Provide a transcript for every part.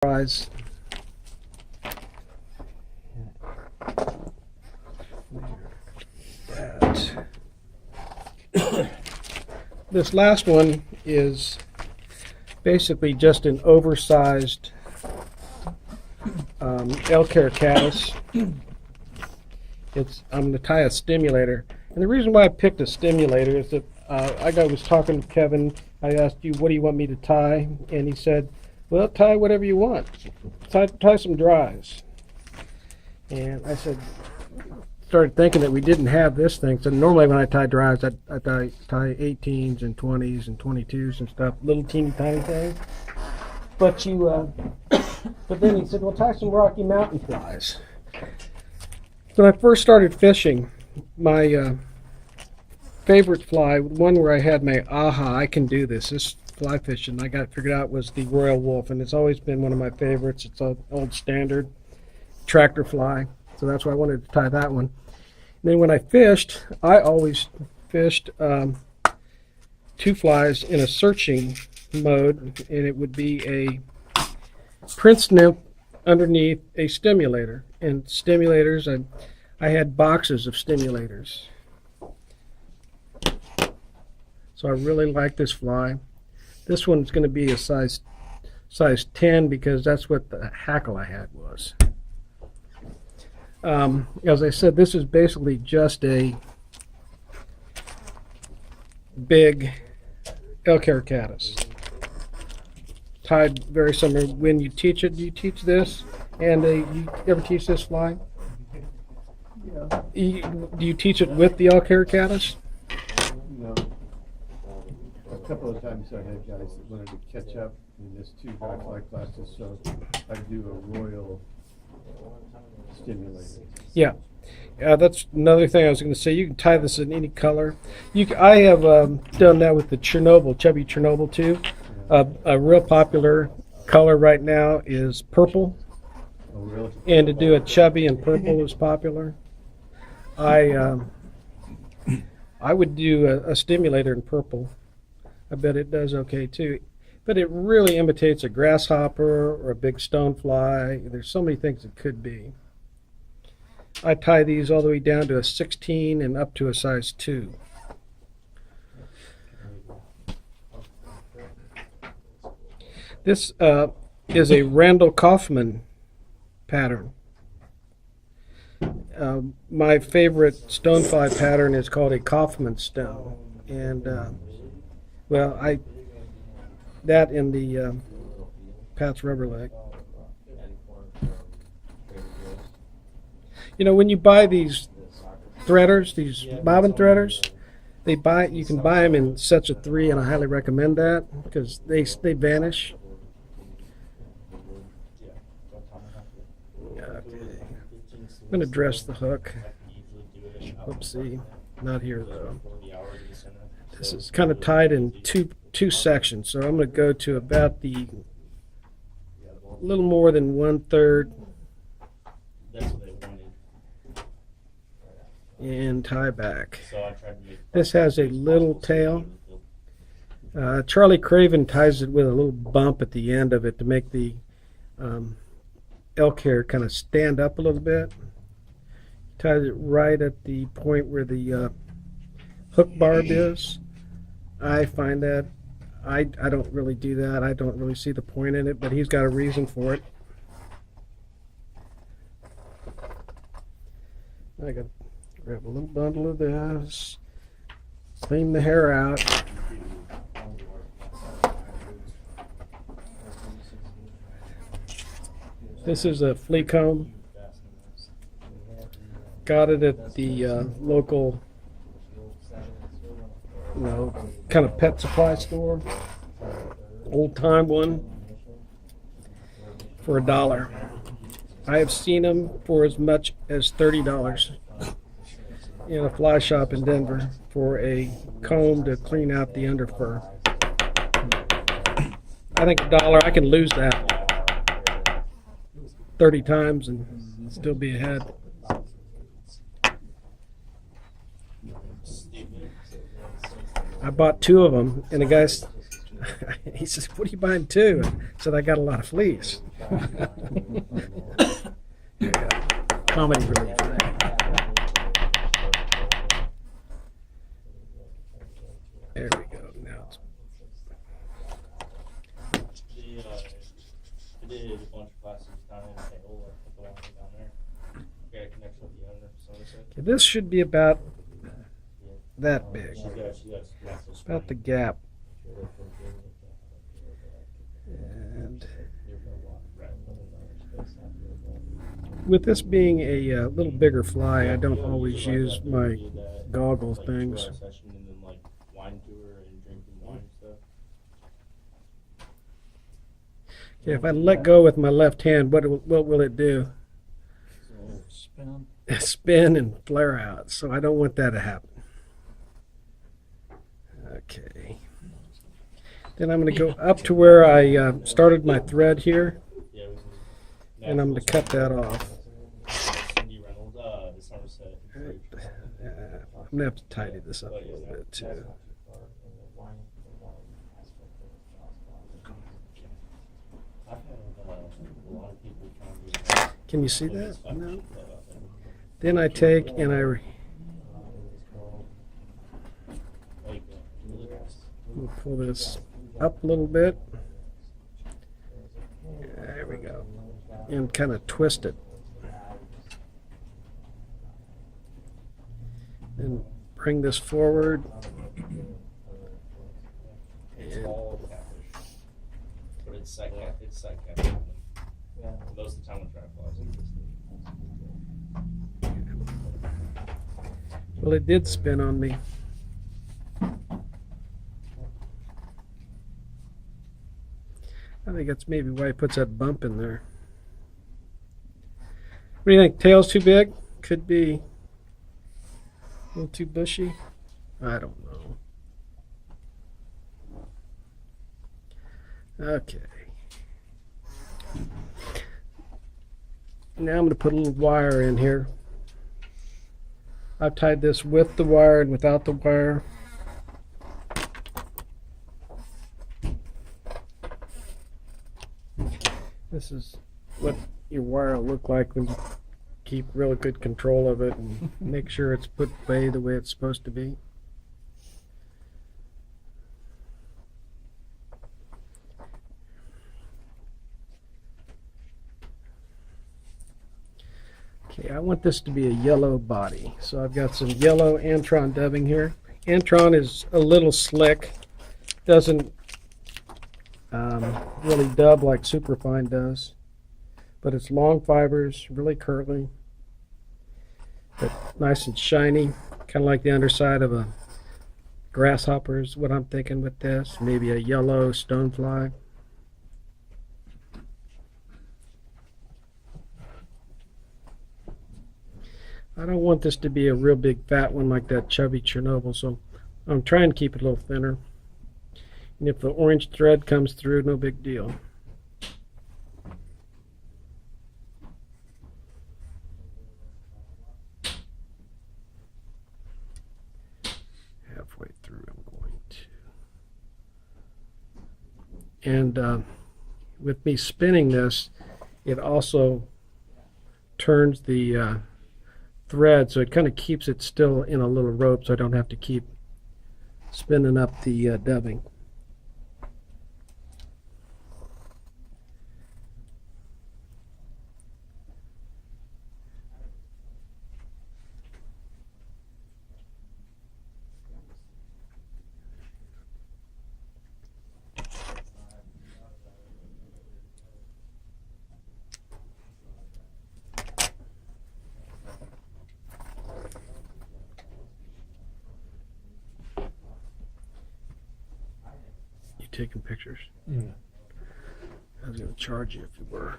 Prize. This last one is basically just an oversized L-care caddis. I'm going to tie a stimulator, and the reason why I picked a stimulator is that I was talking to Kevin. I asked you, what do you want me to tie? And he said, well, tie whatever you want. Tie some dries. And I started thinking that we didn't have this thing. So normally when I tie dries, I tie 18s and 20s and 22s and stuff, little teeny tiny things. But but then he said, well, tie some Rocky Mountain flies. When I first started fishing, my favorite fly, one where I had my aha, I can do this fly fishing, I got figured out, was the Royal Wolf, and it's always been one of my favorites. It's an old standard Attractor fly, so that's why I wanted to tie that one. And then when I fished, I always fished two flies in a searching mode, and it would be a Prince nymph underneath a stimulator. And stimulators, I had boxes of stimulators. So I really like this fly. This one's going to be a size 10 because that's what the hackle I had was. As I said, this is basically just a big L-care caddis. Tied very similar. When you teach it, do you teach this? And you ever teach this fly? Yeah. Do you teach it with the L-care caddis? No. A couple of times I had guys that wanted to catch up in this 2 dry fly classes, so I do a royal stimulator. Yeah. That's another thing I was going to say. You can tie this in any color. I have done that with the chubby Chernobyl too. A real popular color right now is purple. Oh, really? And to do a chubby and purple is popular. I would do a stimulator in purple. I bet it does okay too. But it really imitates a grasshopper or a big stonefly. There's so many things it could be. I tie these all the way down to a 16 and up to a size 2. This is a Randall Kaufman pattern. My favorite stonefly pattern is called a Kaufman stone, and that in the Pat's rubber leg. You know, when you buy these threaders, these bobbin threaders, you can buy them in sets of 3, and I highly recommend that because they vanish. I'm going to dress the hook. Whoopsie, not here though. This is kind of tied in two sections, so I'm going to go to about a little more than 1/3 and tie back. This has a little tail. Charlie Craven ties it with a little bump at the end of it to make the L-care kind of stand up a little bit. Ties it right at the point where the hook barb is. I find that I don't really do that. I don't really see the point in it, but he's got a reason for it. I got to grab a little bundle of this, clean the hair out. This is a flea comb. Got it at the local, kind of pet supply store, old time one, for $1. I have seen them for as much as $30 in a fly shop in Denver for a comb to clean out the underfur. I think $1, I can lose that 30 times and still be ahead. I bought 2 of them, and the guy, he says, "What are you buying 2?" I said, "I got a lot of fleas." Yeah. Comedy relief. There we go. Now it's I did a bunch of classes down in Paola, with the one down there. Got a connection with the owner, so it's like, okay, this should be about yeah. that big. She's got massive About the spring. gap. And with this being a little bigger fly, I don't always use my goggle things. And then like wine tour and drinking wine and stuff. Okay, if I let go with my left hand, what will it do? Spin. Spin and flare out. So I don't want that to happen. Okay. Then I'm going to go up to where I started my thread here, Yeah, it was and I'm going to cut that off. Cindy Reynolds, the Somerset. I'm going to have to tidy this up a little bit too. I've had a lot of people trying to Can you see that? No. Then I take and I we'll pull this up a little bit. There we go. And kind of twist it. Then bring this forward. It's all catfish. But it's sight catfish. Most of the time when triplops exist. Well, it did spin on me. I think that's maybe why he puts that bump in there. What do you think? Tail's too big? Could be a little too bushy. I don't know. Okay. Now I'm going to put a little wire in here. I've tied this with the wire and without the wire. This is what your wire will look like when you keep really good control of it and make sure it's put away the way it's supposed to be. Okay, I want this to be a yellow body. So I've got some yellow Antron dubbing here. Antron is a little slick. Doesn't really dub like Superfine does. But it's long fibers, really curly. But nice and shiny. Kind of like the underside of a grasshopper is what I'm thinking with this. Maybe a yellow stonefly. I don't want this to be a real big fat one like that chubby Chernobyl, so I'm trying to keep it a little thinner. And if the orange thread comes through, no big deal. Halfway through, I'm going to. And with me spinning this, it also turns the thread, so it kind of keeps it still in a little rope, so I don't have to keep spinning up the dubbing. Taking pictures. Yeah. I was going to charge you if you were.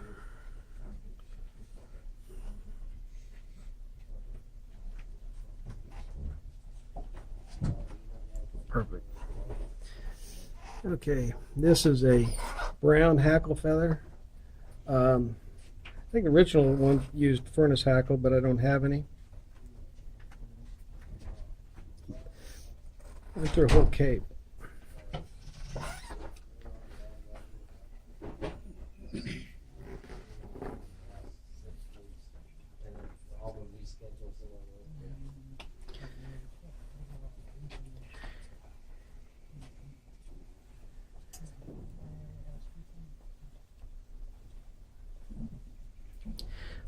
Perfect. Okay, this is a brown hackle feather. I think the original one used furnace hackle, but I don't have any. Went through a whole cape.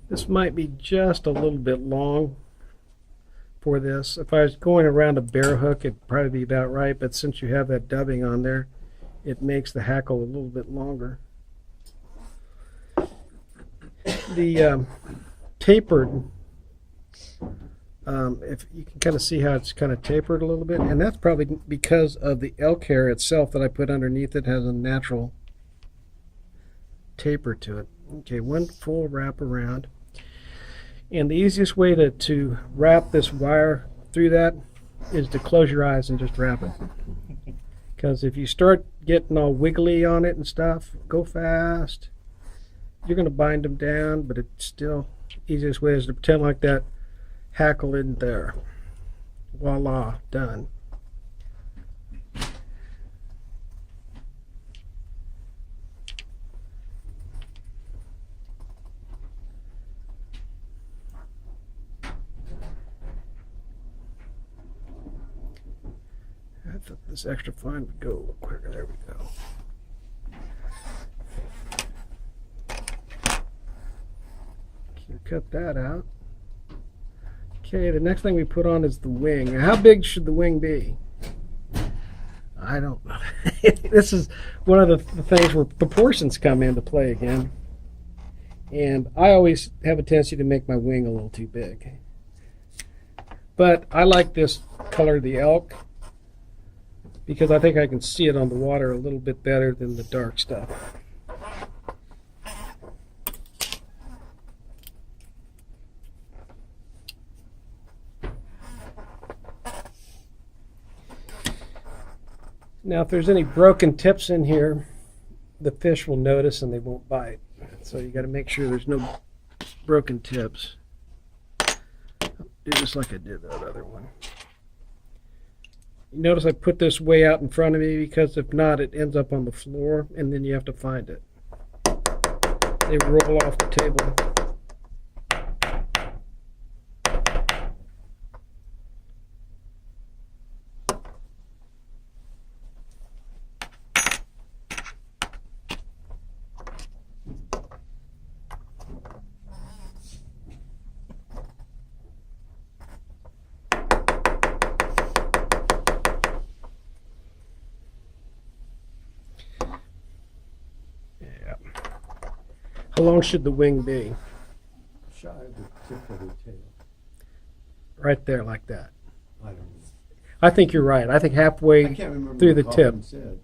This might be just a little bit long for this. If I was going around a bear hook, it'd probably be about right, but since you have that dubbing on there, it makes the hackle a little bit longer. The tapered, if you can kind of see how it's kind of tapered a little bit, and that's probably because of the elk hair itself that I put underneath it has a natural taper to it. Okay, one full wrap around. And the easiest way to wrap this wire through that is to close your eyes and just wrap it. Because if you start getting all wiggly on it and stuff, go fast. You're going to bind them down, but it's still easiest way is to pretend like that hackle isn't there. Voila, done. I thought this extra fine would go a little quicker. There we go. Okay, cut that out. Okay, the next thing we put on is the wing. Now, how big should the wing be? I don't know. This is one of the things where proportions come into play again. And I always have a tendency to make my wing a little too big. But I like this color, the elk, because I think I can see it on the water a little bit better than the dark stuff. Now, if there's any broken tips in here, the fish will notice and they won't bite. So you got to make sure there's no broken tips. Do just like I did that other one. You notice I put this way out in front of me because if not, it ends up on the floor and then you have to find it. They roll off the table. How long should the wing be? Shy of the tip of the tail. Right there, like that. I don't know. I think you're right. I think I halfway can't remember through what the tip. Colin said.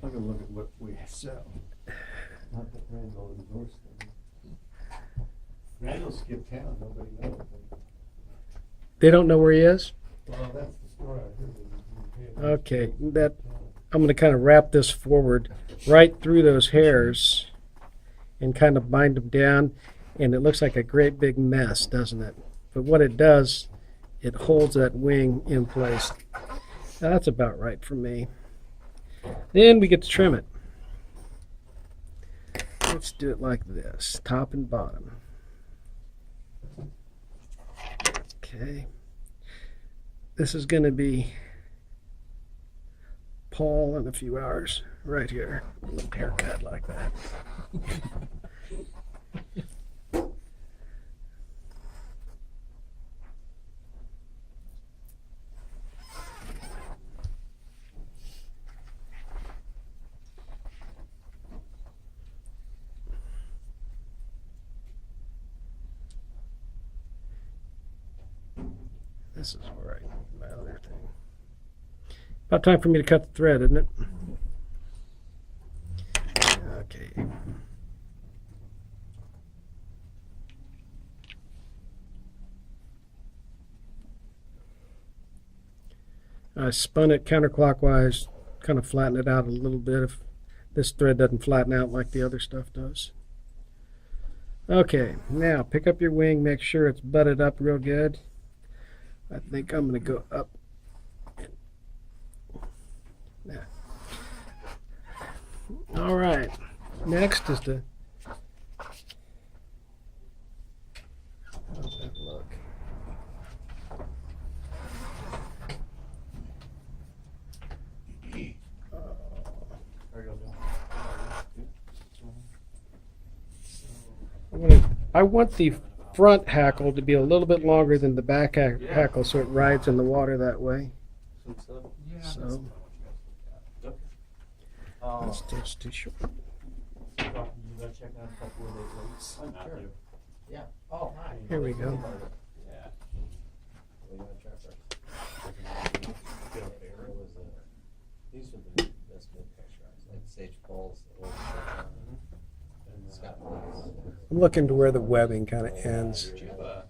I'm gonna look at what we sell. Not that Randall endorsed them. Randall skipped town, nobody knows. They don't know where he is? Well, that's the story I heard. Okay, that I'm going to kind of wrap this forward right through those hairs and kind of bind them down, and it looks like a great big mess, doesn't it? But what it does, it holds that wing in place. Now, that's about right for me. Then we get to trim it. Let's do it like this, top and bottom. Okay. This is going to be Paul in a few hours, right here. A little haircut like that. This is all right. My other thing. About time for me to cut the thread, isn't it? Okay. I spun it counterclockwise, kind of flatten it out a little bit if this thread doesn't flatten out like the other stuff does. Okay, now pick up your wing, make sure it's butted up real good. I think I'm going to go up. All right, next is the, how's that look? I want the front hackle to be a little bit longer than the back hackle so it rides in the water that way. Yeah. So that's just too short. You gotta check out a couple of those links. Sure. Yeah. Oh, hi. Here we go. Yeah. These are the best mid-pressurized, like Sage Falls, the old and Scott Woods. I'm looking to where the webbing kind of ends. Do you have a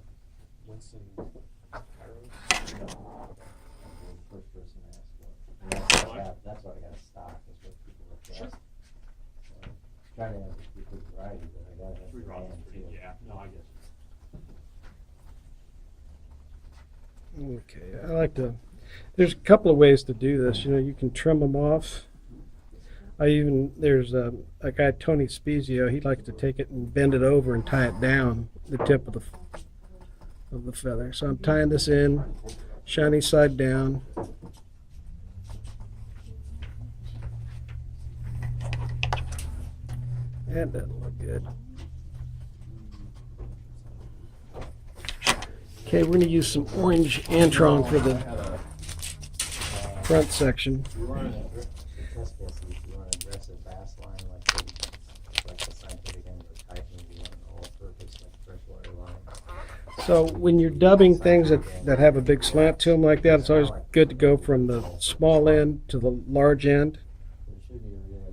Winston Kairos? First person to ask what. That's what I got stock, is what people request. Trying to have a good variety, but I gotta have. Three rods is pretty, too. yeah, no, I get Okay, I like to. There's a couple of ways to do this. You know, you can trim them off. There's a guy, Tony Spezio. He likes to take it and bend it over and tie it down the tip of the feather. So I'm tying this in, shiny side down. That doesn't look good. Okay, we're going to use some orange Antron for the front section. You want the test case, if you want an aggressive bass line like the scientific end or typing, you want an all-purpose like freshwater line. So when you're dubbing things that have a big slant to them like that, it's always good to go from the small end to the large end. There should be a real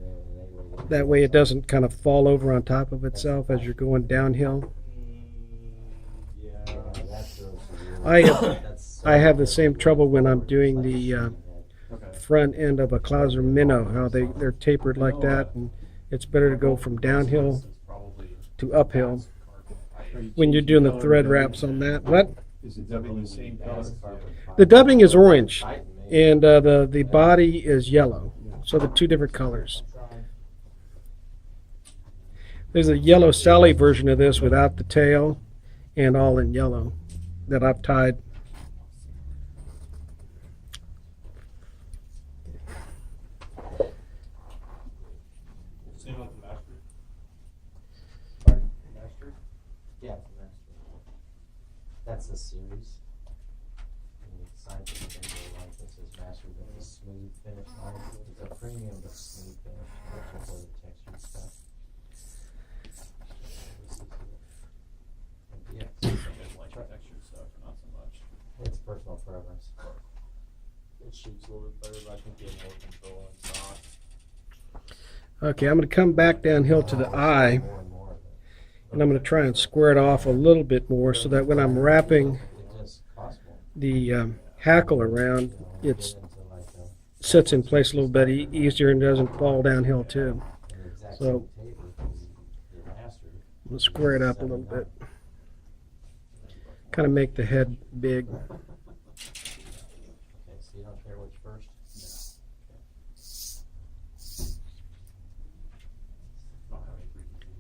anyway. That way it doesn't kind of fall over on top of itself as you're going downhill. Yeah, that's I have the same trouble when I'm doing the Okay. front end of a Clouser minnow, how they're tapered like that, and it's better to go from downhill to uphill when you're doing the thread wraps on that. What? Is it dubbing the same color? The dubbing is orange, and the body is yellow, so the two different colors. There's a yellow Sally version of this without the tail and all in yellow that I've tied. Same with the master. Master? Yeah, it's a master. That's the series. And the scientific end like this is master with a smooth finish line. It's a premium but smooth finish, much for the textured stuff. Yeah, I like textured stuff, not so much. it's personal preference. It shoots a little bit better, but I can get more control and stock. Okay, I'm going to come back downhill to the eye, More and more of it. and I'm going to try and square it off a little bit more so that when I'm wrapping It just costs more. the hackle around, it Get into like a, sits in place a little bit easier and doesn't fall downhill too. the exact So- same taper, because your master. I'm going to square it up a little bit. Kind of make the head big. Okay, so you don't care which first?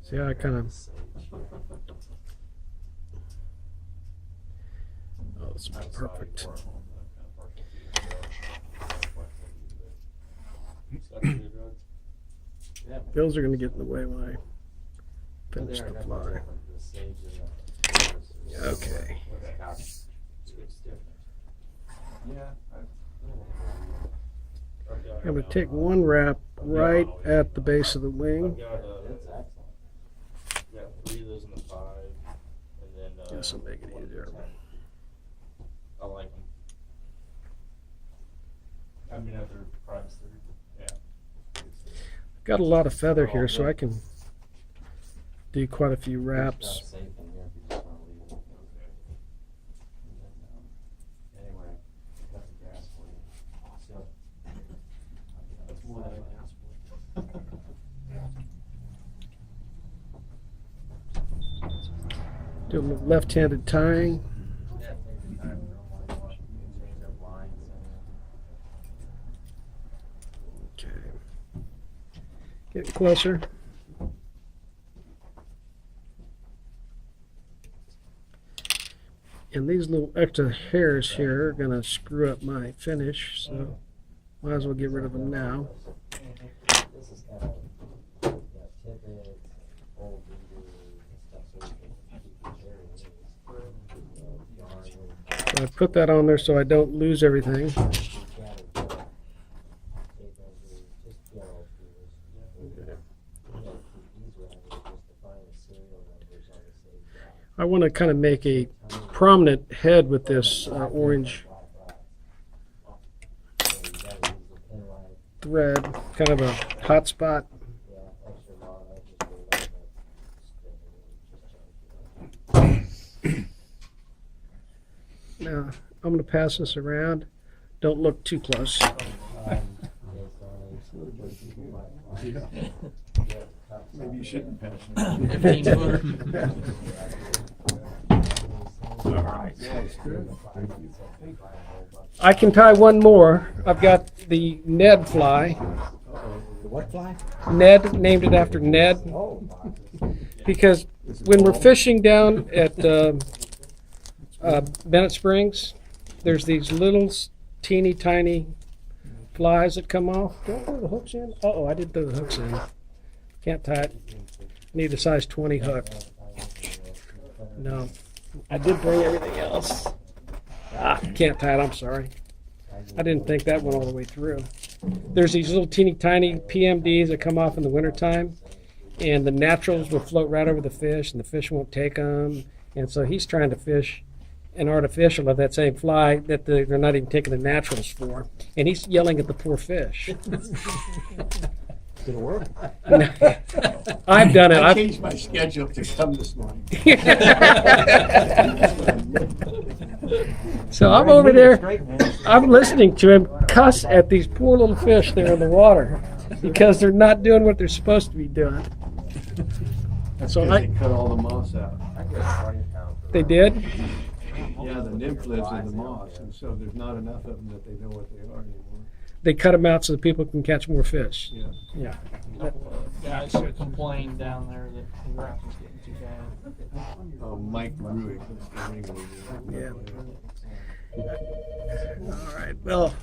See how I kind of, oh, this is perfect. Yeah. Bills are going to get in the way when I finish the fly. Okay. I'm going to take one wrap right at the base of the wing. I've got, That's excellent. got 3 of those in the 5, and then, This will make it one in the easier. 10. I like them. I mean, if they're primes 3, yeah. Got a lot of feather here, so I can do quite a few It's wraps. not safe in here if you just wanna leave it. Anyway, got the grass for you. So. That's more than I asked for. Do a little left-handed tying. Yeah, take your time, we don't want to wash, you can change up lines and. Okay. Get closer. And these little extra hairs here are going to screw up my finish, so might as well get rid of them now. This is kind of, yeah, tidbits, old readers and stuff, so we put that on there so I don't lose everything. I want to kind of make a prominent head with this orange thread, kind of a hot spot. Now, I'm going to pass this around. Don't look too close. Maybe you shouldn't pass it. 15-footer. All right. Yeah, it's good. Thank you. I can tie one more. I've got the Ned fly. The what fly? Ned, named it after Ned. Because when we're fishing down at Bennett Springs, there's these little teeny tiny flies that come off. Do I throw the hooks in? Uh-oh, I did throw the hooks in. Can't tie it. Need a size 20 hook. No. I did bring everything else. Can't tie it, I'm sorry. I didn't think that went all the way through. There's these little teeny tiny PMDs that come off in the wintertime, and the naturals will float right over the fish, and the fish won't take them. And so he's trying to fish an artificial of that same fly that they're not even taking the naturals for. And he's yelling at the poor fish. Did it work? I've done it. I I've, changed my schedule to come this morning. So I'm over there. I'm listening to him cuss at these poor little fish there in the water because they're not doing what they're supposed to be doing. That's So because they cut all the moss out. They did? Yeah, the nymph lives in the moss, and so there's not enough of them that they know what they are anymore. They cut them out so that people can catch more fish. Yeah. Yeah. Guys should complain down there that the grass is getting too bad. Oh, Mike Ruick. Yeah. All right. Well,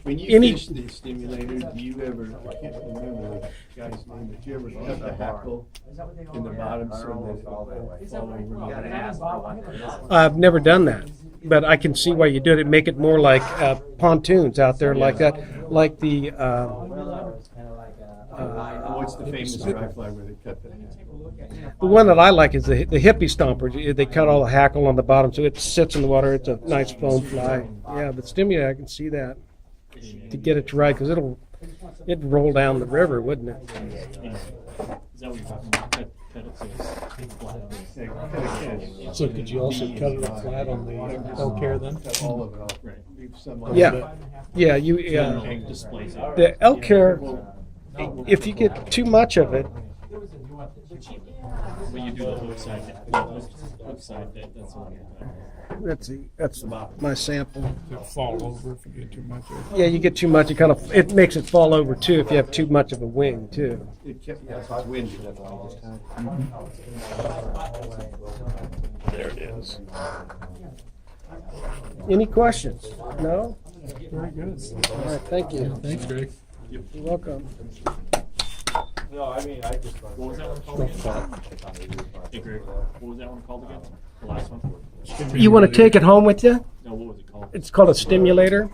When you Any- fish the stimulator, do you ever, I can't remember the guy's name, but do you ever cut the hackle in the bottom so that it will fall over? I've never done that, but I can see why you do it. Make it more like pontoons out there, like that, like the. What's the famous dry fly where they cut the hackle? The one that I like is the hippie stomper. They cut all the hackle on the bottom so it sits in the water. It's a nice foam fly. Yeah, but stimulator, I can see that to get it right because it'd roll down the river, wouldn't it? Is that what you're talking about? Cut it so it's flat. Yeah, cut a catch. So could you also cut it flat on the elk hair then? Cut all of it off. Right. Leave some on Yeah, yeah. It displays it. The elk hair. If you get too much of it, When you do the hook side, that's the one you're talking about. that's my sample. It'll fall over if you get too much of it. Yeah, you get too much, it makes it fall over too if you have too much of a wing too. It kept, yeah, it's windy, that's why this time. There it is. Any questions? No? Very good. All right, thank you. Thanks, Greg. You're welcome. What was that one called again? Hey Greg, what was that one called again? The last one? You want to take it home with you? No, what was it called? It's called a stimulator.